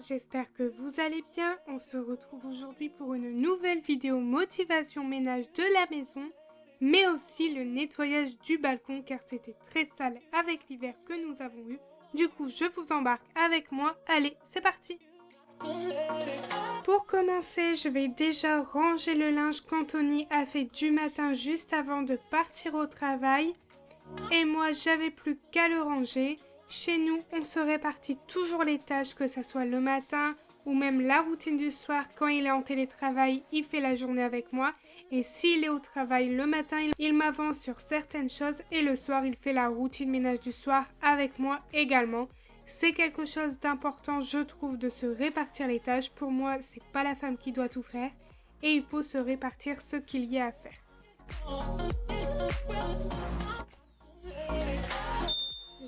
j'espère que vous allez bien. On se retrouve aujourd'hui pour une nouvelle vidéo motivation ménage de la maison, mais aussi le nettoyage du balcon car c'était très sale avec l'hiver que nous avons eu. Du coup, je vous embarque avec moi. Allez, c'est parti! Pour commencer, je vais déjà ranger le linge qu'Anthony a fait du matin juste avant de partir au travail. Et moi, j'avais plus qu'à le ranger. Chez nous, on se répartit toujours les tâches, que ce soit le matin ou même la routine du soir. Quand il est en télétravail, il fait la journée avec moi. Et s'il est au travail le matin, il m'avance sur certaines choses. Et le soir, il fait la routine ménage du soir avec moi également. C'est quelque chose d'important, je trouve, de se répartir les tâches. Pour moi, c'est pas la femme qui doit tout faire. Et il faut se répartir ce qu'il y a à faire.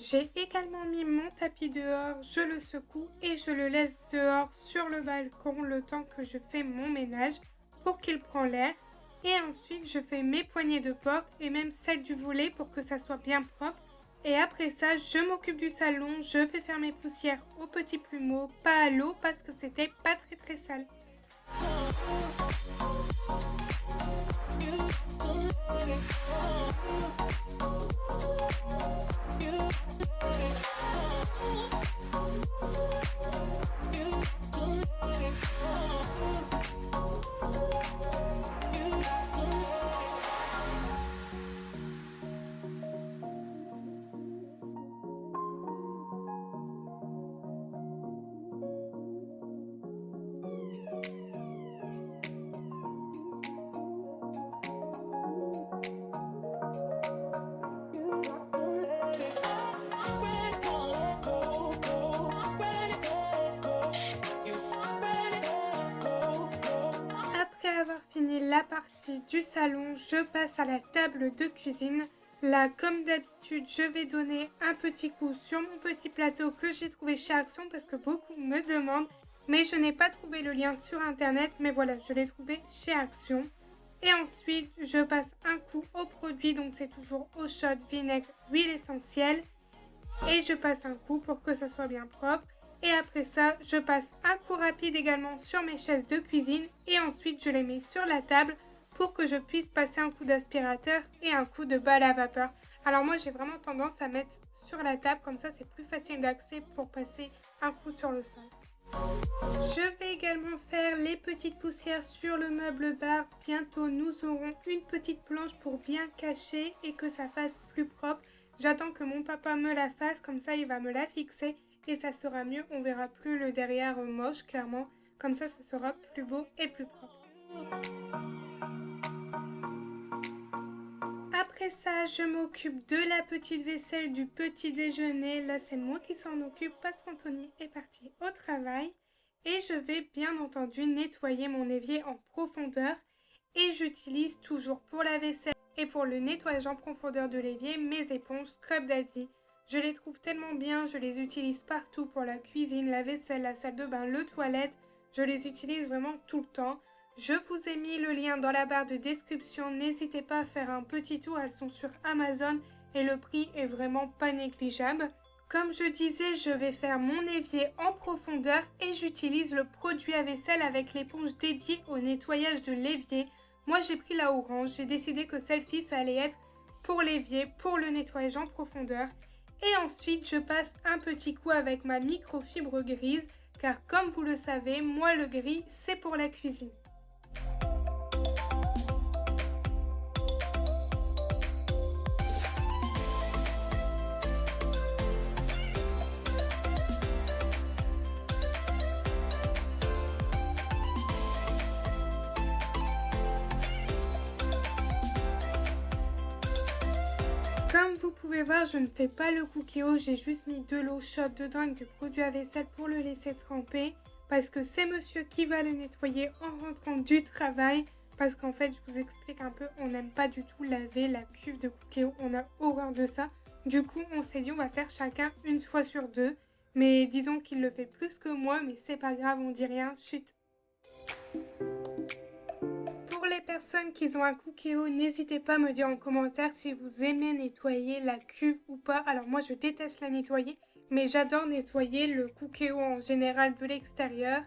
J'ai également mis mon tapis dehors, je le secoue et je le laisse dehors sur le balcon le temps que je fais mon ménage pour qu'il prenne l'air. Et ensuite, je fais mes poignées de porte et même celles du volet pour que ça soit bien propre. Et après ça, je m'occupe du salon, je vais faire mes poussières au petit plumeau, pas à l'eau parce que c'était pas très sale. Après avoir fini la partie du salon, je passe à la table de cuisine. Là, comme d'habitude, je vais donner un petit coup sur mon petit plateau que j'ai trouvé chez Action parce que beaucoup me demandent. Mais je n'ai pas trouvé le lien sur internet, mais voilà, je l'ai trouvé chez Action. Et ensuite, je passe un coup au produit, donc c'est toujours eau chaude, vinaigre, huile essentielle. Et je passe un coup pour que ça soit bien propre. Et après ça, je passe un coup rapide également sur mes chaises de cuisine et ensuite je les mets sur la table pour que je puisse passer un coup d'aspirateur et un coup de balai à vapeur. Alors moi j'ai vraiment tendance à mettre sur la table, comme ça c'est plus facile d'accès pour passer un coup sur le sol. Je vais également faire les petites poussières sur le meuble bar. Bientôt nous aurons une petite planche pour bien cacher et que ça fasse plus propre. J'attends que mon papa me la fasse, comme ça il va me la fixer et ça sera mieux. On verra plus le derrière moche clairement, comme ça sera plus beau et plus propre. Après ça, je m'occupe de la petite vaisselle du petit déjeuner. Là c'est moi qui s'en occupe parce qu'Anthony est parti au travail. Et je vais bien entendu nettoyer mon évier en profondeur. Et j'utilise toujours pour la vaisselle et pour le nettoyage en profondeur de l'évier mes éponges Scrub Daddy. Je les trouve tellement bien, je les utilise partout pour la cuisine, la vaisselle, la salle de bain, le toilette. Je les utilise vraiment tout le temps. Je vous ai mis le lien dans la barre de description. N'hésitez pas à faire un petit tour, elles sont sur Amazon et le prix est vraiment pas négligeable. Comme je disais, je vais faire mon évier en profondeur et j'utilise le produit à vaisselle avec l'éponge dédiée au nettoyage de l'évier. Moi j'ai pris la orange, j'ai décidé que celle-ci ça allait être pour l'évier, pour le nettoyage en profondeur. Et ensuite je passe un petit coup avec ma microfibre grise car comme vous le savez, moi le gris c'est pour la cuisine. Comme vous pouvez voir, je ne fais pas le cookéo, j'ai juste mis de l'eau chaude dedans avec du produit à vaisselle pour le laisser tremper. Parce que c'est monsieur qui va le nettoyer en rentrant du travail. Parce qu'en fait, je vous explique un peu, on n'aime pas du tout laver la cuve de cookéo, on a horreur de ça. Du coup, on s'est dit on va faire chacun une fois sur deux. Mais disons qu'il le fait plus que moi, mais c'est pas grave, on dit rien, chut. Pour les personnes qui ont un cookéo, n'hésitez pas à me dire en commentaire si vous aimez nettoyer la cuve ou pas. Alors moi je déteste la nettoyer, mais j'adore nettoyer le cookéo en général de l'extérieur.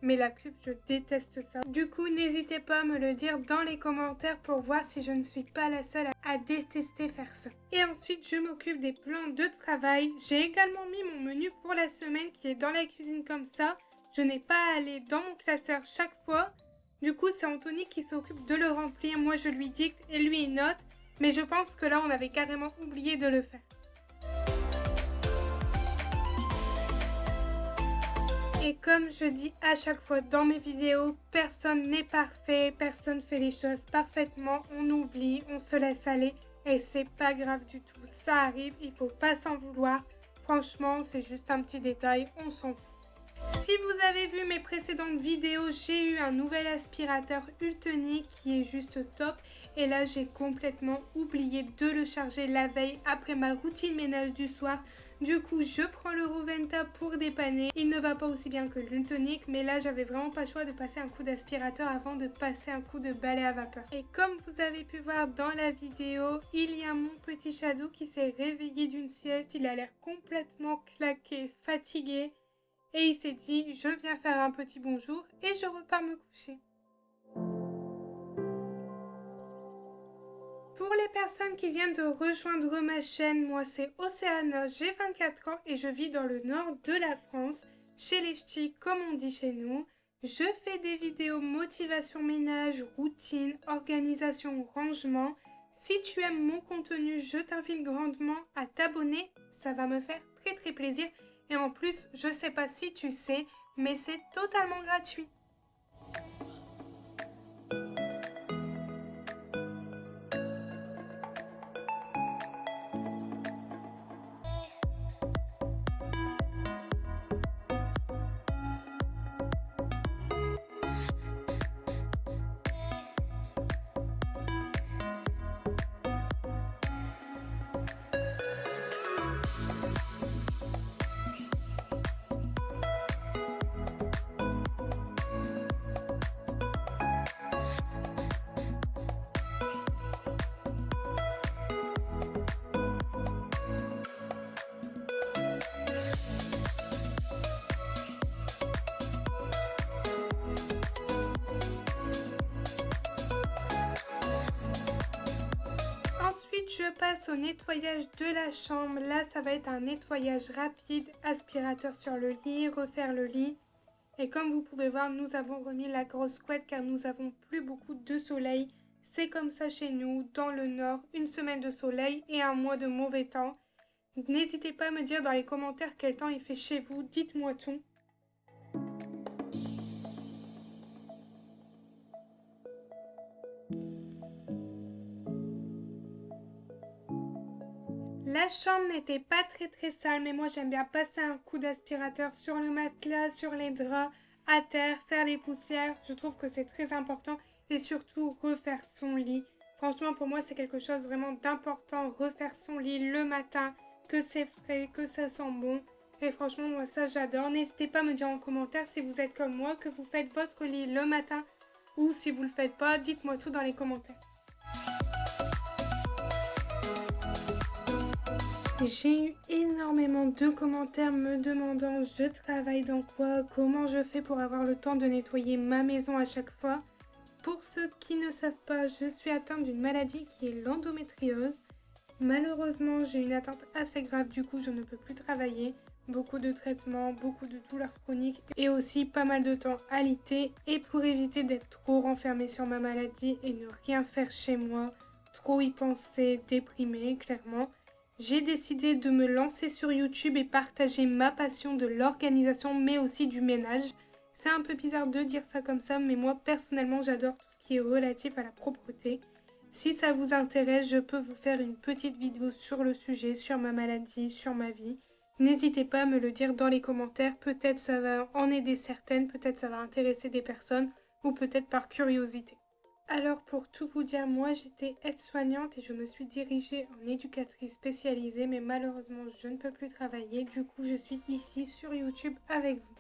Mais la cuve, je déteste ça. Du coup, n'hésitez pas à me le dire dans les commentaires pour voir si je ne suis pas la seule à détester faire ça. Et ensuite, je m'occupe des plans de travail. J'ai également mis mon menu pour la semaine qui est dans la cuisine comme ça. Je n'ai pas à aller dans mon classeur chaque fois. Du coup, c'est Anthony qui s'occupe de le remplir. Moi, je lui dicte et lui il note. Mais je pense que là, on avait carrément oublié de le faire. Et comme je dis à chaque fois dans mes vidéos, personne n'est parfait, personne fait les choses parfaitement, on oublie, on se laisse aller et c'est pas grave du tout, ça arrive, il faut pas s'en vouloir. Franchement, c'est juste un petit détail, on s'en fout. Si vous avez vu mes précédentes vidéos, j'ai eu un nouvel aspirateur Ultonic qui est juste top. Et là, j'ai complètement oublié de le charger la veille après ma routine ménage du soir. Du coup, je prends le Roventa pour dépanner. Il ne va pas aussi bien que l'Ultonic, mais là, j'avais vraiment pas le choix de passer un coup d'aspirateur avant de passer un coup de balai à vapeur. Et comme vous avez pu voir dans la vidéo, il y a mon petit Shadow qui s'est réveillé d'une sieste. Il a l'air complètement claqué, fatigué. Et il s'est dit, je viens faire un petit bonjour et je repars me coucher. Pour les personnes qui viennent de rejoindre ma chaîne, moi c'est Océana, j'ai 24 ans et je vis dans le nord de la France, chez les ch'tis comme on dit chez nous. Je fais des vidéos motivation ménage, routine, organisation, rangement. Si tu aimes mon contenu, je t'invite grandement à t'abonner, ça va me faire très plaisir. Et en plus, je sais pas si tu sais, mais c'est totalement gratuit. Je passe au nettoyage de la chambre. Là, ça va être un nettoyage rapide, aspirateur sur le lit, refaire le lit. Et comme vous pouvez voir, nous avons remis la grosse couette car nous avons plus beaucoup de soleil. C'est comme ça chez nous, dans le nord, une semaine de soleil et un mois de mauvais temps. N'hésitez pas à me dire dans les commentaires quel temps il fait chez vous, dites-moi tout. La chambre n'était pas très sale, mais moi j'aime bien passer un coup d'aspirateur sur le matelas, sur les draps, à terre, faire les poussières. Je trouve que c'est très important et surtout refaire son lit. Franchement, pour moi, c'est quelque chose vraiment d'important, refaire son lit le matin, que c'est frais, que ça sent bon. Et franchement, moi ça j'adore. N'hésitez pas à me dire en commentaire si vous êtes comme moi, que vous faites votre lit le matin ou si vous le faites pas, dites-moi tout dans les commentaires. J'ai eu énormément de commentaires me demandant je travaille dans quoi, comment je fais pour avoir le temps de nettoyer ma maison à chaque fois. Pour ceux qui ne savent pas, je suis atteinte d'une maladie qui est l'endométriose. Malheureusement, j'ai une atteinte assez grave, du coup je ne peux plus travailler. Beaucoup de traitements, beaucoup de douleurs chroniques et aussi pas mal de temps alité. Et pour éviter d'être trop renfermée sur ma maladie et ne rien faire chez moi, trop y penser, déprimée clairement, j'ai décidé de me lancer sur YouTube et partager ma passion de l'organisation mais aussi du ménage. C'est un peu bizarre de dire ça comme ça, mais moi personnellement j'adore tout ce qui est relatif à la propreté. Si ça vous intéresse, je peux vous faire une petite vidéo sur le sujet, sur ma maladie, sur ma vie. N'hésitez pas à me le dire dans les commentaires, peut-être ça va en aider certaines, peut-être ça va intéresser des personnes ou peut-être par curiosité. Alors pour tout vous dire, moi j'étais aide-soignante et je me suis dirigée en éducatrice spécialisée, mais malheureusement je ne peux plus travailler, du coup je suis ici sur YouTube avec vous.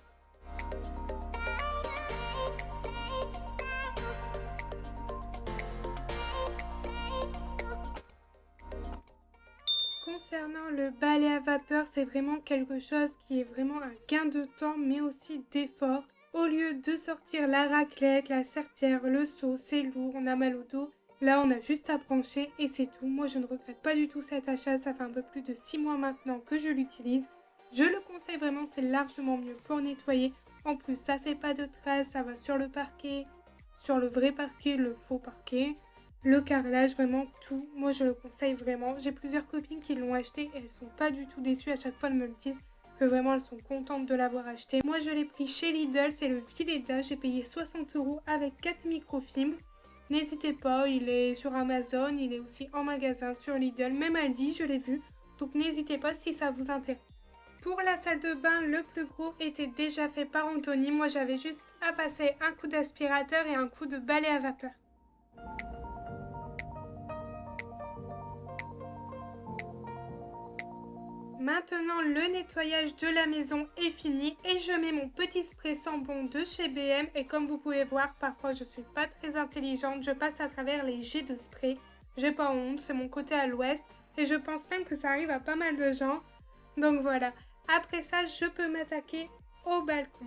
Concernant le balai à vapeur, c'est vraiment quelque chose qui est vraiment un gain de temps mais aussi d'effort. Au lieu de sortir la raclette, la serpillière, le seau, c'est lourd, on a mal au dos. Là, on a juste à brancher et c'est tout. Moi, je ne regrette pas du tout cet achat. Ça fait un peu plus de 6 mois maintenant que je l'utilise. Je le conseille vraiment, c'est largement mieux pour nettoyer. En plus, ça fait pas de traces, ça va sur le parquet, sur le vrai parquet, le faux parquet. Le carrelage, vraiment tout. Moi, je le conseille vraiment. J'ai plusieurs copines qui l'ont acheté et elles sont pas du tout déçues. À chaque fois, elles me le disent que vraiment, elles sont contentes de l'avoir acheté. Moi, je l'ai pris chez Lidl. C'est le Vileda. J'ai payé 60 € avec 4 microfilms. N'hésitez pas, il est sur Amazon. Il est aussi en magasin sur Lidl. Même Aldi, je l'ai vu. Donc, n'hésitez pas si ça vous intéresse. Pour la salle de bain, le plus gros était déjà fait par Anthony. Moi, j'avais juste à passer un coup d'aspirateur et un coup de balai à vapeur. Maintenant, le nettoyage de la maison est fini et je mets mon petit spray Sambon de chez BM. Et comme vous pouvez voir, parfois je suis pas très intelligente, je passe à travers les jets de spray. J'ai pas honte, c'est mon côté à l'ouest et je pense même que ça arrive à pas mal de gens. Donc voilà, après ça, je peux m'attaquer au balcon.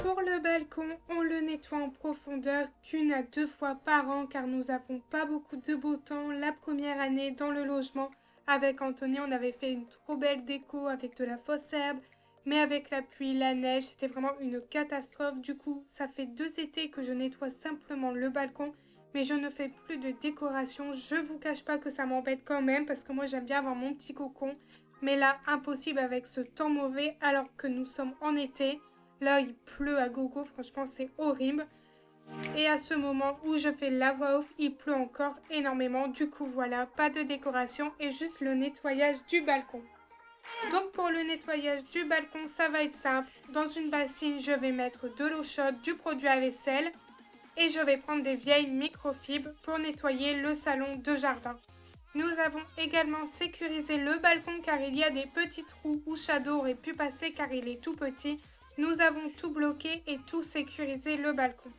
Pour le balcon, on le nettoie en profondeur qu'une à 2 fois par an car nous n'avons pas beaucoup de beau temps. La première année dans le logement avec Anthony, on avait fait une trop belle déco avec de la fausse herbe. Mais avec la pluie, la neige, c'était vraiment une catastrophe. Du coup, ça fait 2 étés que je nettoie simplement le balcon. Mais je ne fais plus de décoration. Je vous cache pas que ça m'embête quand même parce que moi j'aime bien avoir mon petit cocon. Mais là, impossible avec ce temps mauvais alors que nous sommes en été. Là, il pleut à gogo, franchement, c'est horrible. Et à ce moment où je fais la voix off, il pleut encore énormément. Du coup, voilà, pas de décoration et juste le nettoyage du balcon. Donc pour le nettoyage du balcon, ça va être simple. Dans une bassine, je vais mettre de l'eau chaude, du produit à vaisselle et je vais prendre des vieilles microfibres pour nettoyer le salon de jardin. Nous avons également sécurisé le balcon car il y a des petits trous où Shadow aurait pu passer car il est tout petit. Nous avons tout bloqué et tout sécurisé le balcon.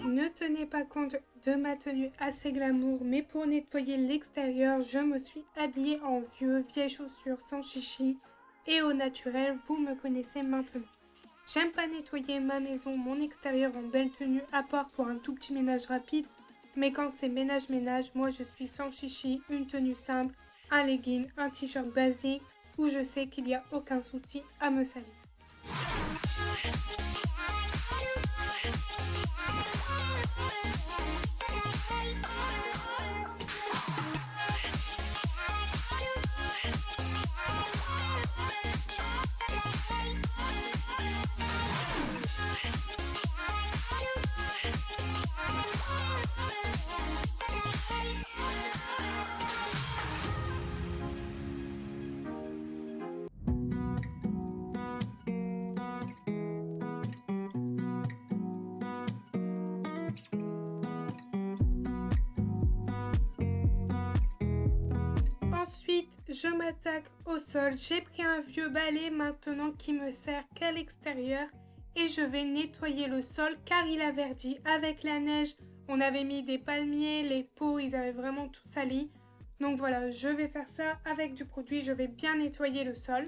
Ne tenez pas compte de ma tenue assez glamour, mais pour nettoyer l'extérieur, je me suis habillée en vieilles chaussures sans chichi et au naturel, vous me connaissez maintenant. J'aime pas nettoyer ma maison, mon extérieur en belle tenue, à part pour un tout petit ménage rapide, mais quand c'est ménage, moi je suis sans chichi, une tenue simple, un legging, un t-shirt basique, où je sais qu'il n'y a aucun souci à me salir. Ensuite, je m'attaque au sol. J'ai pris un vieux balai maintenant qui me sert qu'à l'extérieur et je vais nettoyer le sol car il a verdi. Avec la neige, on avait mis des palmiers, les pots, ils avaient vraiment tout sali. Donc voilà, je vais faire ça avec du produit, je vais bien nettoyer le sol.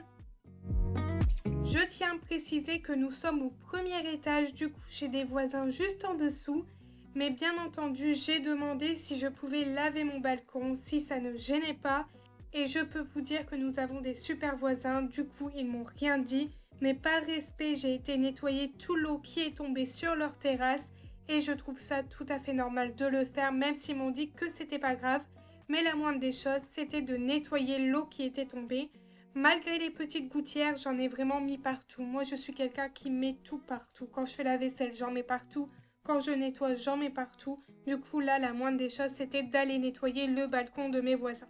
Je tiens à préciser que nous sommes au premier étage, du coup j'ai des voisins juste en dessous. Mais bien entendu, j'ai demandé si je pouvais laver mon balcon, si ça ne gênait pas. Et je peux vous dire que nous avons des super voisins, du coup ils m'ont rien dit. Mais par respect, j'ai été nettoyer tout l'eau qui est tombée sur leur terrasse et je trouve ça tout à fait normal de le faire, même s'ils m'ont dit que c'était pas grave. Mais la moindre des choses, c'était de nettoyer l'eau qui était tombée. Malgré les petites gouttières, j'en ai vraiment mis partout. Moi, je suis quelqu'un qui met tout partout. Quand je fais la vaisselle, j'en mets partout. Quand je nettoie, j'en mets partout. Du coup, là, la moindre des choses, c'était d'aller nettoyer le balcon de mes voisins.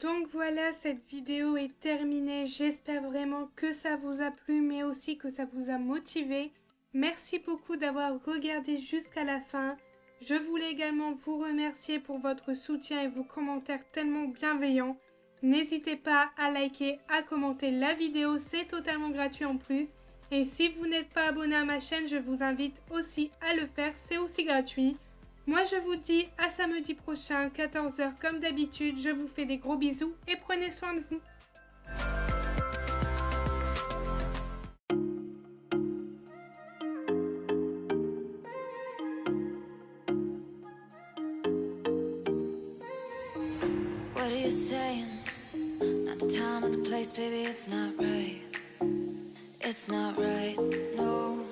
Donc voilà, cette vidéo est terminée. J'espère vraiment que ça vous a plu, mais aussi que ça vous a motivé. Merci beaucoup d'avoir regardé jusqu'à la fin. Je voulais également vous remercier pour votre soutien et vos commentaires tellement bienveillants. N'hésitez pas à liker, à commenter la vidéo, c'est totalement gratuit en plus. Et si vous n'êtes pas abonné à ma chaîne, je vous invite aussi à le faire, c'est aussi gratuit. Moi je vous dis à samedi prochain, 14 h comme d'habitude. Je vous fais des gros bisous et prenez soin de vous. What are you saying? Not the time or the place, baby, it's not right. It's not right, no.